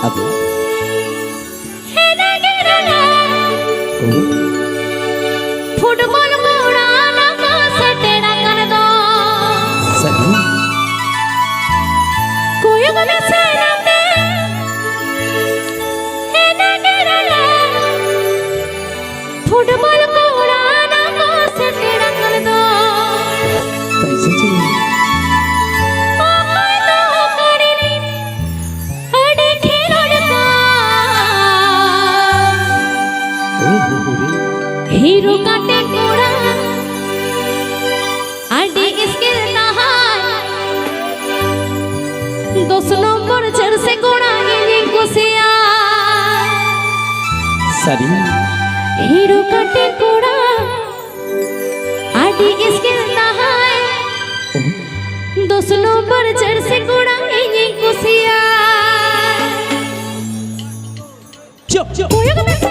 Apa? Football को उड़ाना को सटेड़ा कर दो Sadi. कोई गले से रहते फुटबॉल को उड़ाना को सटेड़ा कर दो Taisi ci. हीरो काटे कोड़ा आडी इसके नहाय 2 नंबर जर्सी कोड़ा ये कुसिया Sadi. हीरो काटे कोड़ा आडी इसके नहाय 2 नंबर जर्सी कोड़ा ये कुसिया Chop chop. कोई